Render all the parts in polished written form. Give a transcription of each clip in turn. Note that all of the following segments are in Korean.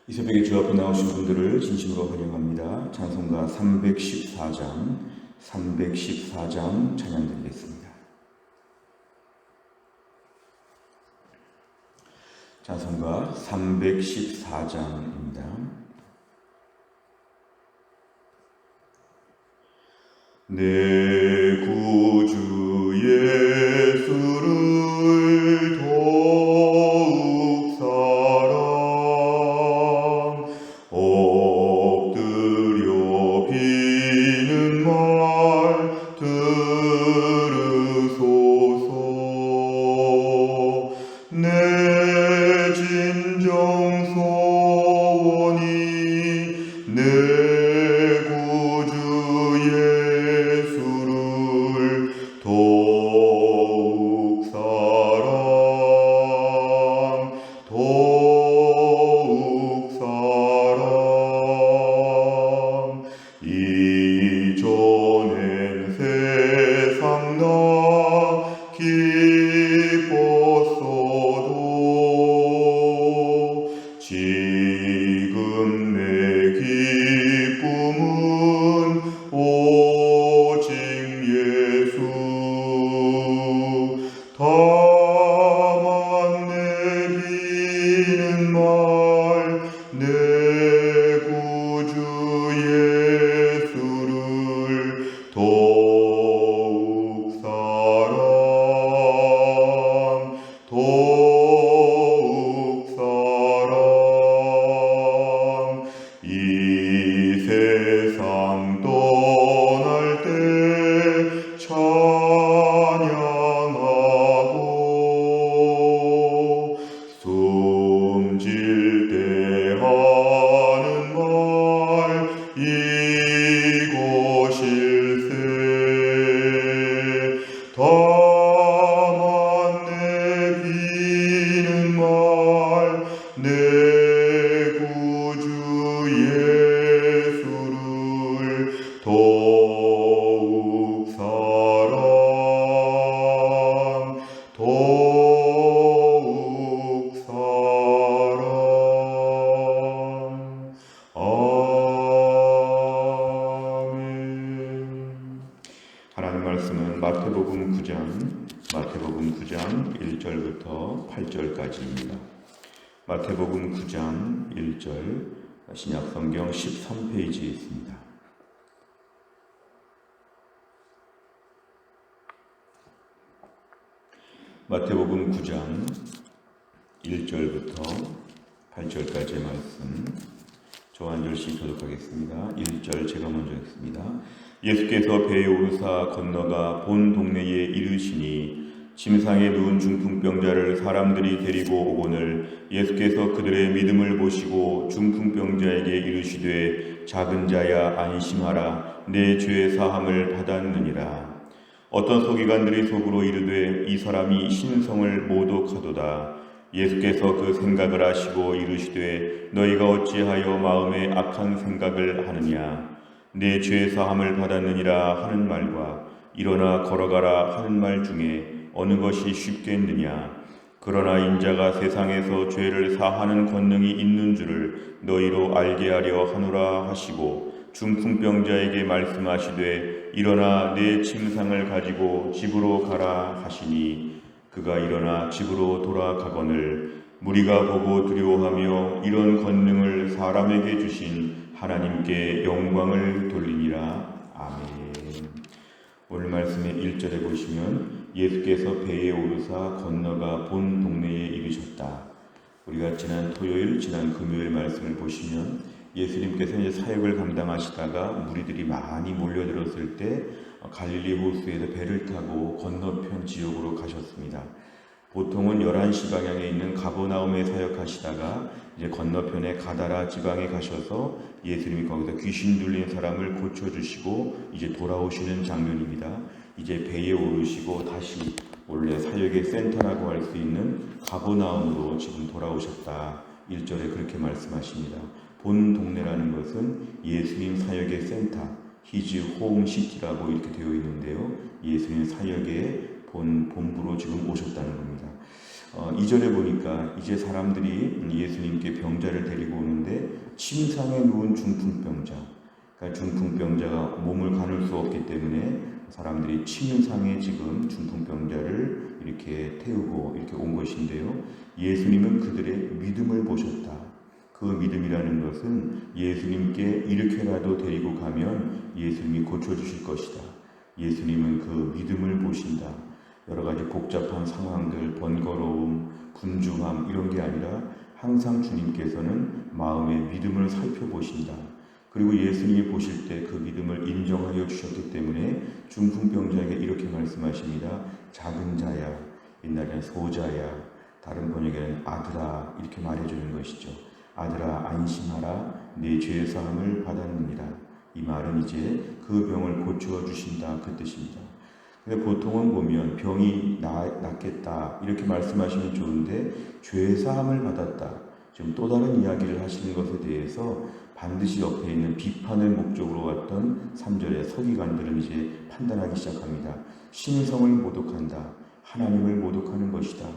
이 새벽에 주 앞에 나오신 분들을 진심으로 환영합니다. 찬송가 314장 찬양 드리겠습니다. 찬송가 314장입니다. 내 구주 예수를 더욱 사랑 엎드려 비는 말 들으소서. 내 진정 소원이 내 구주 예수를 더욱 사랑 더욱 사랑. 이전엔 세상 나 기뻤어도 지금 내 기쁨은 오직 예수. 다만 내기는 말 내 구주 예수를 더욱 사랑 더욱 사랑. 이 세상 떠날 때 찬양하고 숨질 때 하는 말 이것일세. 다만 내기는 말 내 구주 예수를 더욱 사랑 더욱 사랑. 아멘. 하나님 말씀은 마태복음 9장 1절부터 8절까지입니다. 마태복음 9장 1절 신약성경 13페이지에 있습니다. 마태복음 9장 1절부터 8절까지의 말씀 저 한 절씩 교독하겠습니다. 1절 제가 먼저 읽습니다. 예수께서 배에 오르사 건너가 본 동네에 이르시니 침상에 누운 중풍병자를 사람들이 데리고 오거늘 예수께서 그들의 믿음을 보시고 중풍병자에게 이르시되 작은 자야 안심하라 내 죄 사함을 받았느니라. 어떤 서기관들이 속으로 이르되 이 사람이 신성을 모독하도다. 예수께서 그 생각을 아시고 이르시되 너희가 어찌하여 마음에 악한 생각을 하느냐. 내 죄 사함을 받았느니라 하는 말과 일어나 걸어가라 하는 말 중에 어느 것이 쉽겠느냐. 그러나 인자가 세상에서 죄를 사하는 권능이 있는 줄을 너희로 알게 하려 하노라 하시고 중풍병자에게 말씀하시되 일어나 내 침상을 가지고 집으로 가라 하시니 그가 일어나 집으로 돌아가거늘 무리가 보고 두려워하며 이런 권능을 사람에게 주신 하나님께 영광을 돌리니라. 아멘. 오늘 말씀의 1절에 보시면 예수께서 배에 오르사 건너가 본 동네에 이르셨다. 우리가 지난 토요일, 지난 금요일 말씀을 보시면 예수님께서 이제 사역을 감당하시다가 무리들이 많이 몰려들었을 때 갈릴리 호수에서 배를 타고 건너편 지역으로 가셨습니다. 보통은 11시 방향에 있는 가버나움에 사역하시다가 이제 건너편에 가다라 지방에 가셔서 예수님이 거기서 귀신 들린 사람을 고쳐주시고 이제 돌아오시는 장면입니다. 이제 배에 오르시고 다시 원래 사역의 센터라고 할 수 있는 가버나움으로 지금 돌아오셨다. 1절에 그렇게 말씀하십니다. 본 동네라는 것은 예수님 사역의 센터, His Home City라고 이렇게 되어 있는데요. 예수님 사역의 본부로 지금 오셨다는 겁니다. 2절에 보니까 이제 사람들이 예수님께 병자를 데리고 오는데 침상에 누운 중풍병자, 그러니까 중풍병자가 몸을 가눌 수 없기 때문에 사람들이 침상에 지금 중풍병자를 이렇게 태우고 이렇게 온 것인데요. 예수님은 그들의 믿음을 보셨다. 그 믿음이라는 것은 예수님께 이렇게라도 데리고 가면 예수님이 고쳐주실 것이다. 예수님은 그 믿음을 보신다. 여러 가지 복잡한 상황들, 번거로움, 분주함 이런 게 아니라 항상 주님께서는 마음의 믿음을 살펴보신다. 그리고 예수님이 보실 때 그 믿음을 인정하여 주셨기 때문에 중풍병자에게 이렇게 말씀하십니다. 작은 자야, 옛날에는 소자야, 다른 번역에는 아들아 이렇게 말해주는 것이죠. 아들아 안심하라, 내 죄 사함을 받았느니라. 이 말은 이제 그 병을 고쳐 주신다 그 뜻입니다. 근데 보통은 보면 병이 낫겠다 이렇게 말씀하시면 좋은데 죄 사함을 받았다, 지금 또 다른 이야기를 하시는 것에 대해서 반드시 옆에 있는 비판을 목적으로 왔던 3절의 서기관들은 이제 판단하기 시작합니다. 신성을 모독한다. 하나님을 모독하는 것이다.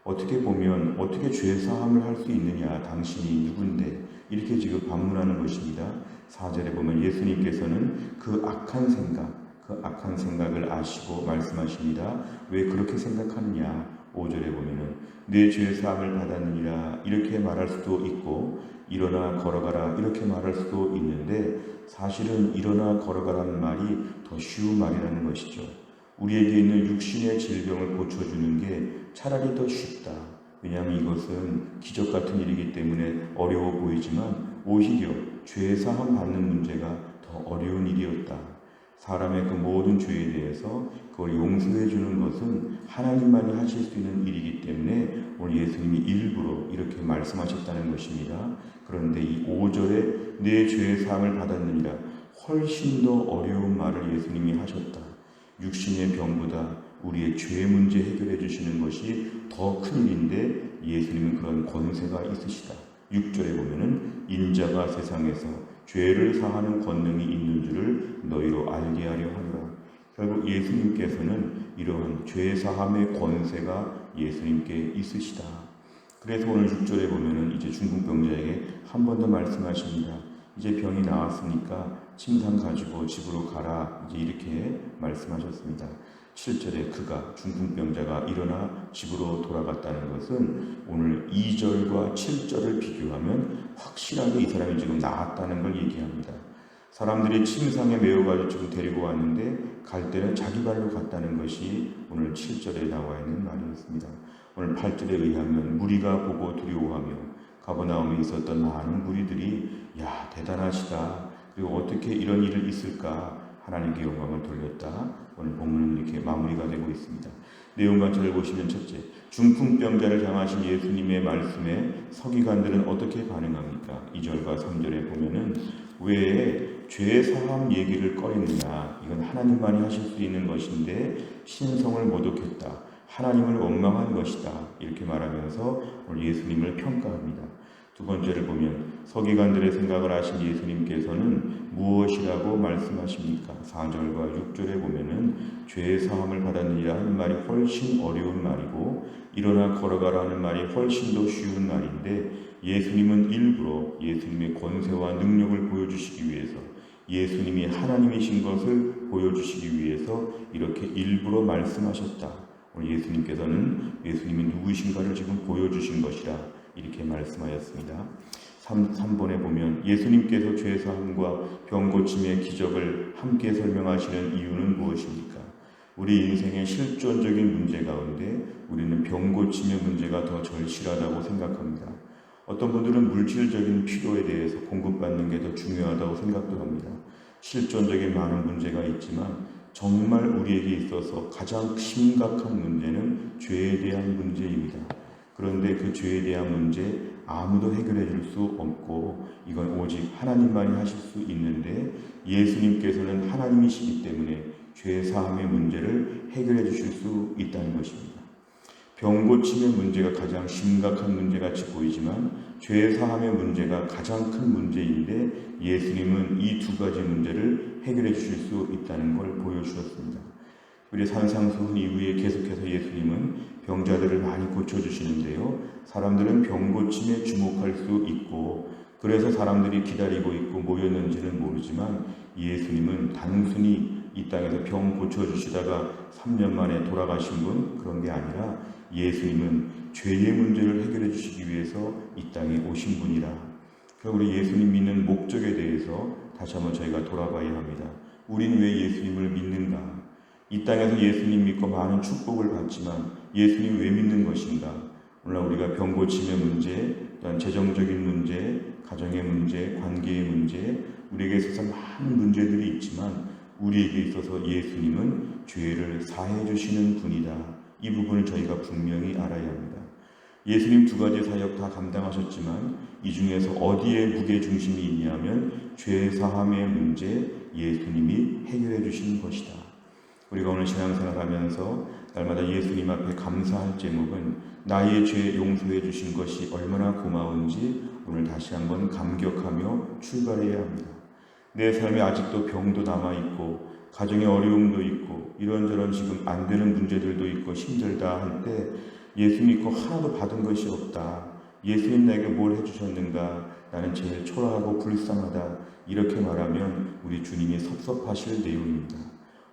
어떻게 보면 어떻게 죄사함을 할 수 있느냐, 당신이 누군데, 이렇게 지금 반문하는 것입니다. 4절에 보면 예수님께서는 그 악한 생각을 아시고 말씀하십니다. 왜 그렇게 생각하느냐. 5절에 보면은 내 죄사함을 받았느니라 이렇게 말할 수도 있고, 일어나 걸어가라 이렇게 말할 수도 있는데, 사실은 일어나 걸어가라는 말이 더 쉬운 말이라는 것이죠. 우리에게 있는 육신의 질병을 고쳐주는 게 차라리 더 쉽다. 왜냐하면 이것은 기적 같은 일이기 때문에 어려워 보이지만 오히려 죄사함 받는 문제가 더 어려운 일이었다. 사람의 그 모든 죄에 대해서 그걸 용서해 주는 것은 하나님만이 하실 수 있는 일이기 때문에 오늘 예수님이 일부러 이렇게 말씀하셨다는 것입니다. 그런데 이 5절에 내 죄의 사함을 받았느니라, 훨씬 더 어려운 말을 예수님이 하셨다. 육신의 병보다 우리의 죄 문제 해결해 주시는 것이 더 큰 일인데 예수님은 그런 권세가 있으시다. 6절에 보면은 인자가 세상에서 죄를 사하는 권능이 있는 줄을 너희로 알게 하려 하노라. 결국 예수님께서는 이러한 죄 사함의 권세가 예수님께 있으시다. 그래서 오늘 6절에 보면은 이제 중풍병자에게 한 번 더 말씀하십니다. 이제 병이 나았으니까 침상 가지고 집으로 가라, 이제 이렇게 말씀하셨습니다. 7절에 그가, 중풍병자가 일어나 집으로 돌아갔다는 것은 오늘 2절과 7절을 비교하면 확실하게 이 사람이 지금 나았다는 걸 얘기합니다. 사람들이 침상에 메어가지고 지금 데리고 왔는데 갈 때는 자기 발로 갔다는 것이 오늘 7절에 나와 있는 말이었습니다. 오늘 8절에 의하면 무리가 보고 두려워하며 가버나움에 있었던 많은 무리들이 야 대단하시다, 그리고 어떻게 이런 일이 있을까 하나님께 영광을 돌렸다. 오늘 본문은 이렇게 마무리가 되고 있습니다. 내용 관찰을 보시면 첫째, 중풍병자를 향하신 예수님의 말씀에 서기관들은 어떻게 반응합니까? 2절과 3절에 보면은 왜 죄 사함 얘기를 꺼냈느냐, 이건 하나님만이 하실 수 있는 것인데 신성을 모독했다, 하나님을 원망한 것이다, 이렇게 말하면서 오늘 예수님을 평가합니다. 두 번째를 보면 서기관들의 생각을 아신 예수님께서는 무엇이라고 말씀하십니까? 4절과 6절에 보면은 죄의 사함을 받았느니라 하는 말이 훨씬 어려운 말이고, 일어나 걸어가라 하는 말이 훨씬 더 쉬운 말인데, 예수님은 일부러 예수님의 권세와 능력을 보여주시기 위해서, 예수님이 하나님이신 것을 보여주시기 위해서 이렇게 일부러 말씀하셨다. 오늘 예수님이 누구이신가를 지금 보여주신 것이라 이렇게 말씀하였습니다. 3번에 보면 예수님께서 죄사함과 병고침의 기적을 함께 설명하시는 이유는 무엇입니까? 우리 인생의 실존적인 문제 가운데 우리는 병고침의 문제가 더 절실하다고 생각합니다. 어떤 분들은 물질적인 필요에 대해서 공급받는 게 더 중요하다고 생각도 합니다. 실존적인 많은 문제가 있지만 정말 우리에게 있어서 가장 심각한 문제는 죄에 대한 문제입니다. 그런데 그 죄에 대한 문제 아무도 해결해 줄 수 없고, 이건 오직 하나님만이 하실 수 있는데, 예수님께서는 하나님이시기 때문에 죄 사함의 문제를 해결해 주실 수 있다는 것입니다. 병고침의 문제가 가장 심각한 문제같이 보이지만 죄 사함의 문제가 가장 큰 문제인데, 예수님은 이 두 가지 문제를 해결해 주실 수 있다는 걸 보여주셨습니다. 우리 산상수훈 이후에 계속해서 예수님은 병자들을 많이 고쳐주시는데요. 사람들은 병 고침에 주목할 수 있고 그래서 사람들이 기다리고 있고 모였는지는 모르지만 예수님은 단순히 이 땅에서 병 고쳐주시다가 3년 만에 돌아가신 분 그런 게 아니라 예수님은 죄의 문제를 해결해 주시기 위해서 이 땅에 오신 분이라. 그럼 우리 예수님 믿는 목적에 대해서 다시 한번 저희가 돌아봐야 합니다. 우리는 왜 예수님을 믿는가? 이 땅에서 예수님 믿고 많은 축복을 받지만 예수님 왜 믿는 것인가? 오늘 우리가 병 고침의 문제, 또한 재정적인 문제, 가정의 문제, 관계의 문제, 우리에게 있어서 많은 문제들이 있지만 우리에게 있어서 예수님은 죄를 사해 주시는 분이다. 이 부분을 저희가 분명히 알아야 합니다. 예수님 두 가지 사역 다 감당하셨지만 이 중에서 어디에 무게중심이 있냐면 죄 사함의 문제 예수님이 해결해 주신 것이다. 우리가 오늘 신앙생활하면서 날마다 예수님 앞에 감사할 제목은 나의 죄 용서해 주신 것이 얼마나 고마운지 오늘 다시 한번 감격하며 출발해야 합니다. 내 삶에 아직도 병도 남아있고 가정에 어려움도 있고 이런저런 지금 안 되는 문제들도 있고 힘들다 할 때 예수 믿고 하나도 받은 것이 없다. 예수님 나에게 뭘 해주셨는가? 나는 제일 초라하고 불쌍하다. 이렇게 말하면 우리 주님이 섭섭하실 내용입니다.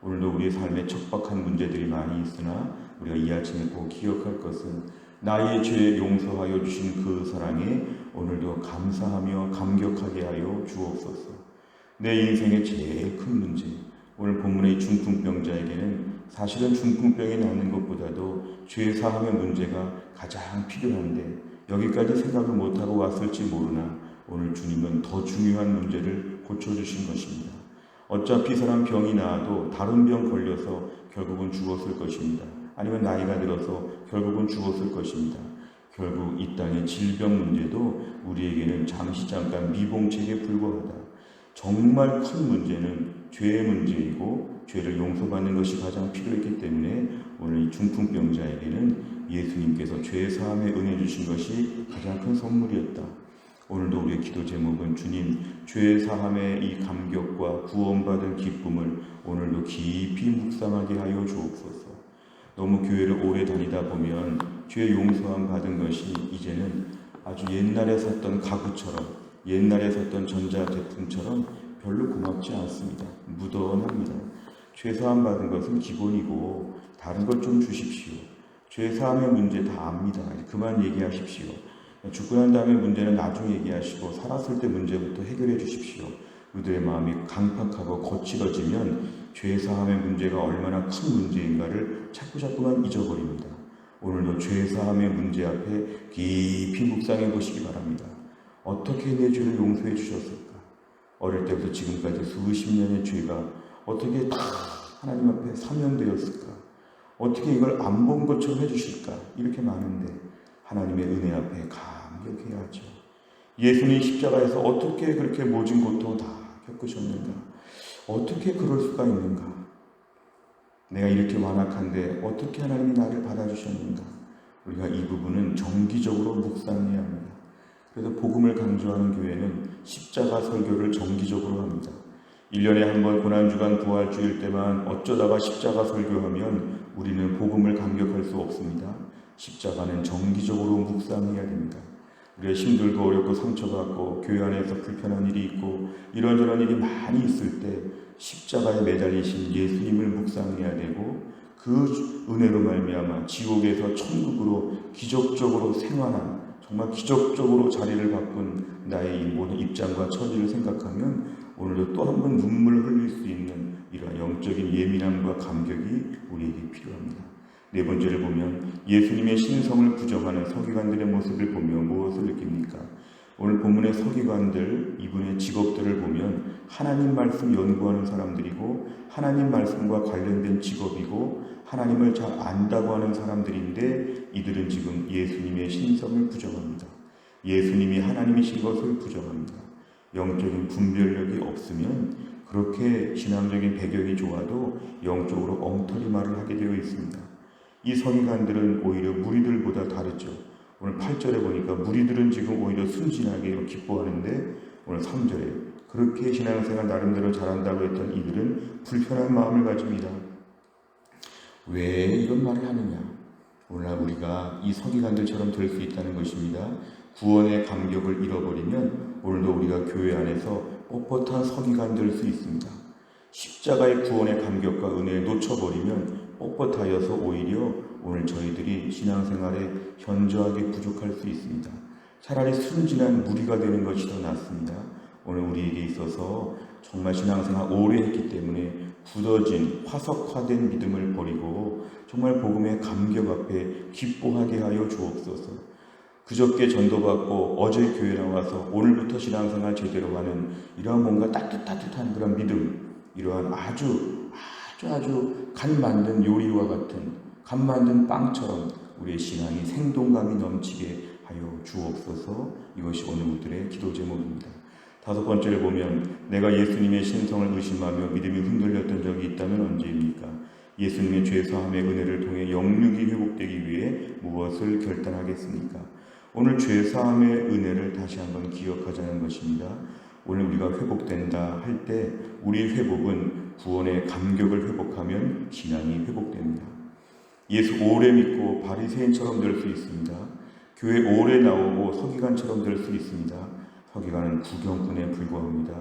오늘도 우리의 삶에 척박한 문제들이 많이 있으나 우리가 이 아침에 꼭 기억할 것은 나의 죄 용서하여 주신 그 사랑에 오늘도 감사하며 감격하게 하여 주옵소서. 내 인생의 제일 큰 문제, 오늘 본문의 중풍병자에게는 사실은 중풍병이 낫는 것보다도 죄 사함의 문제가 가장 필요한데 여기까지 생각을 못하고 왔을지 모르나 오늘 주님은 더 중요한 문제를 고쳐주신 것입니다. 어차피 사람 병이 나아도 다른 병 걸려서 결국은 죽었을 것입니다. 아니면 나이가 들어서 결국은 죽었을 것입니다. 결국 이 땅의 질병 문제도 우리에게는 잠시 잠깐 미봉책에 불과하다. 정말 큰 문제는 죄의 문제이고 죄를 용서받는 것이 가장 필요했기 때문에 오늘 이 중풍병자에게는 예수님께서 죄 사함에 은혜 주신 것이 가장 큰 선물이었다. 오늘도 우리의 기도 제목은 주님 죄 사함의 이 감격과 구원받은 기쁨을 오늘도 깊이 묵상하게 하여 주옵소서. 너무 교회를 오래 다니다 보면 죄 용서함 받은 것이 이제는 아주 옛날에 샀던 가구처럼 옛날에 샀던 전자제품처럼 별로 고맙지 않습니다. 무던합니다. 죄사함 받은 것은 기본이고 다른 것 좀 주십시오. 죄사함의 문제 다 압니다. 그만 얘기하십시오. 죽고 난 다음에 문제는 나중에 얘기하시고 살았을 때 문제부터 해결해 주십시오. 우리들의 마음이 강팍하고 거칠어지면 죄사함의 문제가 얼마나 큰 문제인가를 자꾸만 잊어버립니다. 오늘도 죄사함의 문제 앞에 깊이 묵상해 보시기 바랍니다. 어떻게 내 죄를 용서해 주셨을까? 어릴 때부터 지금까지 수십 년의 죄가 어떻게 다 하나님 앞에 사면되었을까? 어떻게 이걸 안 본 것처럼 해주실까? 이렇게 많은데 하나님의 은혜 앞에 감격해야죠. 예수님 십자가에서 어떻게 그렇게 모진 고통 다 겪으셨는가? 어떻게 그럴 수가 있는가? 내가 이렇게 완악한데 어떻게 하나님이 나를 받아주셨는가? 우리가 이 부분은 정기적으로 묵상해야 합니다. 그래서 복음을 강조하는 교회는 십자가 설교를 정기적으로 합니다. 1년에 한 번 고난주간 부활주일 때만 어쩌다가 십자가 설교하면 우리는 복음을 감격할 수 없습니다. 십자가는 정기적으로 묵상해야 됩니다. 우리가 힘들고 어렵고 상처받고 교회 안에서 불편한 일이 있고 이런저런 일이 많이 있을 때 십자가에 매달리신 예수님을 묵상해야 되고 그 은혜로 말미암아 지옥에서 천국으로 기적적으로 생환한 정말 기적적으로 자리를 바꾼 나의 이 모든 입장과 처지를 생각하면 오늘도 또 한 번 눈물을 흘릴 수 있는 이러한 영적인 예민함과 감격이 우리에게 필요합니다. 네 번째를 보면 예수님의 신성을 부정하는 서기관들의 모습을 보며 무엇을 느낍니까? 오늘 본문의 서기관들, 이분의 직업들을 보면 하나님 말씀 연구하는 사람들이고 하나님 말씀과 관련된 직업이고 하나님을 잘 안다고 하는 사람들인데 이들은 지금 예수님의 신성을 부정합니다. 예수님이 하나님이신 것을 부정합니다. 영적인 분별력이 없으면 그렇게 신앙적인 배경이 좋아도 영적으로 엉터리말을 하게 되어 있습니다. 이 서기관들은 오히려 무리들보다 다르죠. 오늘 8절에 보니까 무리들은 지금 오히려 순진하게 기뻐하는데 오늘 3절에 그렇게 신앙생활 나름대로 잘한다고 했던 이들은 불편한 마음을 가집니다. 왜 이런 말을 하느냐? 오늘날 우리가 이 서기관들처럼 될 수 있다는 것입니다. 구원의 감격을 잃어버리면 오늘도 우리가 교회 안에서 뻣뻣한 서기관 될 수 있습니다. 십자가의 구원의 감격과 은혜에 놓쳐버리면 뻣뻣하여서 오히려 오늘 저희들이 신앙생활에 현저하게 부족할 수 있습니다. 차라리 순진한 무리가 되는 것이 더 낫습니다. 오늘 우리에게 있어서 정말 신앙생활 오래 했기 때문에 굳어진 화석화된 믿음을 버리고 정말 복음의 감격 앞에 기뻐하게 하여 주옵소서. 그저께 전도받고 어제 교회 나와서 오늘부터 신앙생활 제대로 하는 이러한 뭔가 따뜻한 그런 믿음, 이러한 아주 간 만든 요리와 같은 간 만든 빵처럼 우리의 신앙이 생동감이 넘치게 하여 주옵소서. 이것이 오늘 우리들의 기도 제목입니다. 다섯 번째를 보면 내가 예수님의 신성을 의심하며 믿음이 흔들렸던 적이 있다면 언제입니까? 예수님의 죄사함의 은혜를 통해 영육이 회복되기 위해 무엇을 결단하겠습니까? 오늘 죄사함의 은혜를 다시 한번 기억하자는 것입니다. 오늘 우리가 회복된다 할 때 우리 회복은 구원의 감격을 회복하면 신앙이 회복됩니다. 예수 오래 믿고 바리새인처럼 될 수 있습니다. 교회 오래 나오고 서기관처럼 될 수 있습니다. 서기관은 구경꾼에 불과합니다.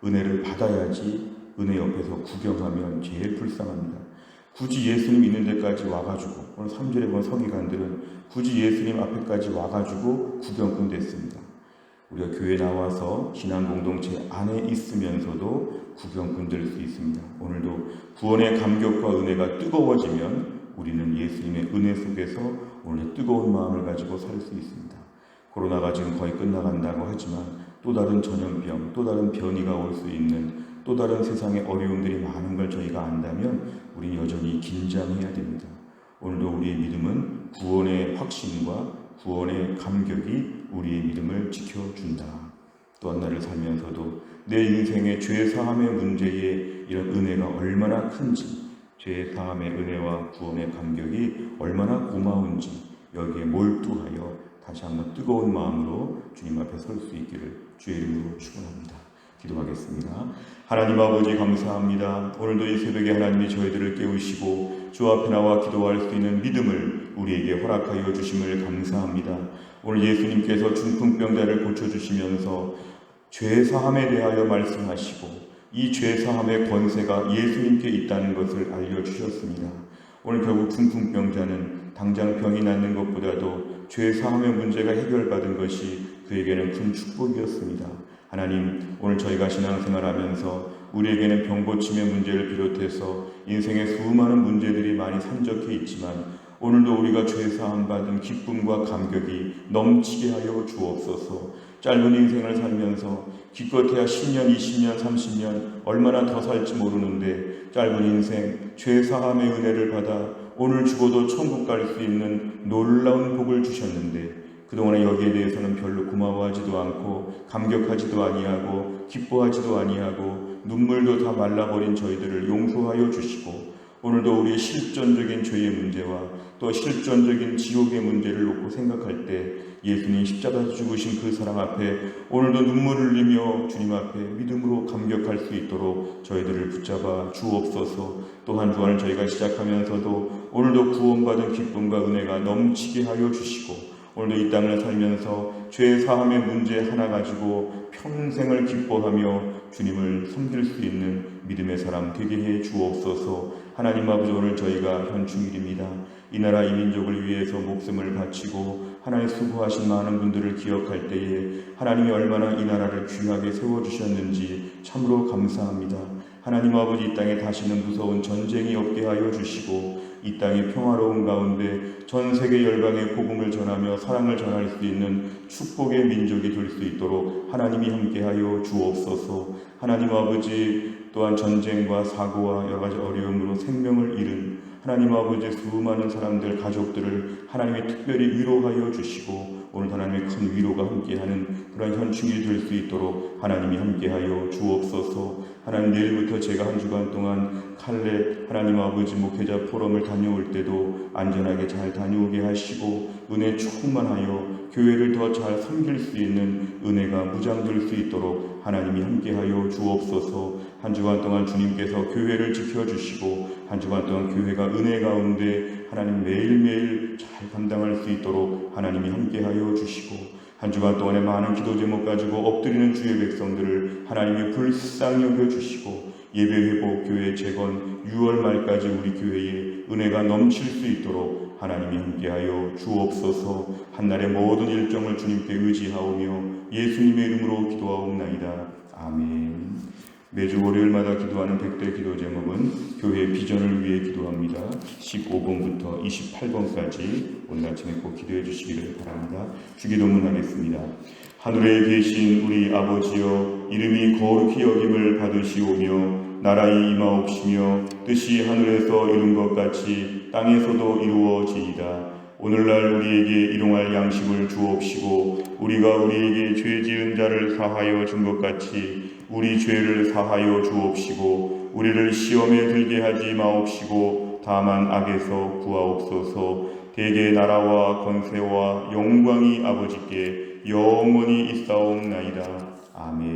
은혜를 받아야지 은혜 옆에서 구경하면 제일 불쌍합니다. 굳이 예수님 있는 데까지 와가지고 오늘 3절에 본 서기관들은 굳이 예수님 앞에까지 와가지고 구경꾼 됐습니다. 우리가 교회 나와서 신앙 공동체 안에 있으면서도 구경꾼 될 수 있습니다. 오늘도 구원의 감격과 은혜가 뜨거워지면 우리는 예수님의 은혜 속에서 오늘 뜨거운 마음을 가지고 살 수 있습니다. 코로나가 지금 거의 끝나간다고 하지만 또 다른 전염병, 또 다른 변이가 올 수 있는 또 다른 세상의 어려움들이 많은 걸 저희가 안다면 우리 여전히 긴장해야 됩니다. 오늘도 우리의 믿음은 구원의 확신과 구원의 감격이 우리의 믿음을 지켜준다. 또한 나를 살면서도 내 인생의 죄사함의 문제에 이런 은혜가 얼마나 큰지, 죄사함의 은혜와 구원의 감격이 얼마나 고마운지 여기에 몰두하여 다시 한번 뜨거운 마음으로 주님 앞에 설 수 있기를 주의 이름으로 축원합니다. 기도하겠습니다. 하나님 아버지 감사합니다. 오늘도 이 새벽에 하나님이 저희들을 깨우시고 주 앞에 나와 기도할 수 있는 믿음을 우리에게 허락하여 주심을 감사합니다. 오늘 예수님께서 중풍병자를 고쳐주시면서 죄사함에 대하여 말씀하시고 이 죄사함의 권세가 예수님께 있다는 것을 알려주셨습니다. 오늘 결국 중풍병자는 당장 병이 낫는 것보다도 죄사함의 문제가 해결받은 것이 그에게는 큰 축복이었습니다. 하나님, 오늘 저희가 신앙생활하면서 우리에게는 병고침의 문제를 비롯해서 인생의 수많은 문제들이 많이 산적해 있지만 오늘도 우리가 죄사함 받은 기쁨과 감격이 넘치게 하여 주옵소서. 짧은 인생을 살면서 기껏해야 10년, 20년, 30년 얼마나 더 살지 모르는데 짧은 인생 죄사함의 은혜를 받아 오늘 죽어도 천국 갈 수 있는 놀라운 복을 주셨는데 그동안에 여기에 대해서는 별로 고마워하지도 않고 감격하지도 아니하고 기뻐하지도 아니하고 눈물도 다 말라버린 저희들을 용서하여 주시고 오늘도 우리의 실존적인 죄의 문제와 또 실존적인 지옥의 문제를 놓고 생각할 때 예수님 십자가에서 죽으신 그 사랑 앞에 오늘도 눈물을 흘리며 주님 앞에 믿음으로 감격할 수 있도록 저희들을 붙잡아 주옵소서. 또한 주안을 저희가 시작하면서도 오늘도 구원받은 기쁨과 은혜가 넘치게 하여 주시고 오늘도 이 땅을 살면서 죄 사함의 문제 하나 가지고 평생을 기뻐하며 주님을 섬길 수 있는 믿음의 사람 되게 해 주옵소서. 하나님 아버지, 오늘 저희가 현충일입니다. 이 나라 이 민족을 위해서 목숨을 바치고 하나님 수고하신 많은 분들을 기억할 때에 하나님이 얼마나 이 나라를 귀하게 세워주셨는지 참으로 감사합니다. 하나님 아버지, 이 땅에 다시는 무서운 전쟁이 없게 하여 주시고 이 땅의 평화로운 가운데 전 세계 열방의 복음을 전하며 사랑을 전할 수 있는 축복의 민족이 될 수 있도록 하나님이 함께하여 주옵소서. 하나님 아버지, 또한 전쟁과 사고와 여러 가지 어려움으로 생명을 잃은 하나님 아버지 수많은 사람들, 가족들을 하나님이 특별히 위로하여 주시고 오늘 하나님의 큰 위로가 함께하는 그런 현충일이 될 수 있도록 하나님이 함께하여 주옵소서. 하나님, 내일부터 제가 한 주간 동안 칼렙 하나님 아버지 목회자 포럼을 다녀올 때도 안전하게 잘 다녀오게 하시고 은혜 충만하여 교회를 더 잘 섬길 수 있는 은혜가 무장될 수 있도록 하나님이 함께하여 주옵소서. 한 주간 동안 주님께서 교회를 지켜주시고 한 주간 동안 교회가 은혜 가운데 하나님 매일매일 잘 감당할 수 있도록 하나님이 함께하여 주시고 한 주간 동안에 많은 기도 제목 가지고 엎드리는 주의 백성들을 하나님이 불쌍히 여겨주시고 예배 회복, 교회 재건 6월 말까지 우리 교회에 은혜가 넘칠 수 있도록 하나님이 함께하여 주옵소서. 한날의 모든 일정을 주님께 의지하오며 예수님의 이름으로 기도하옵나이다. 아멘. 매주 월요일마다 기도하는 100대 기도 제목은 교회의 비전을 위해 기도합니다. 15번부터 28번까지 오늘 아침에 꼭 기도해 주시기를 바랍니다. 주기도문 하겠습니다. 하늘에 계신 우리 아버지여, 이름이 거룩히 여김을 받으시오며 나라의 임하옵시며 뜻이 하늘에서 이룬 것 같이 땅에서도 이루어지이다. 오늘날 우리에게 일용할 양식을 주옵시고 우리가 우리에게 죄 지은 자를 사하여 준 것 같이 우리 죄를 사하여 주옵시고 우리를 시험에 들게 하지 마옵시고 다만 악에서 구하옵소서. 대개 나라와 권세와 영광이 아버지께 영원히 있사옵나이다. 아멘.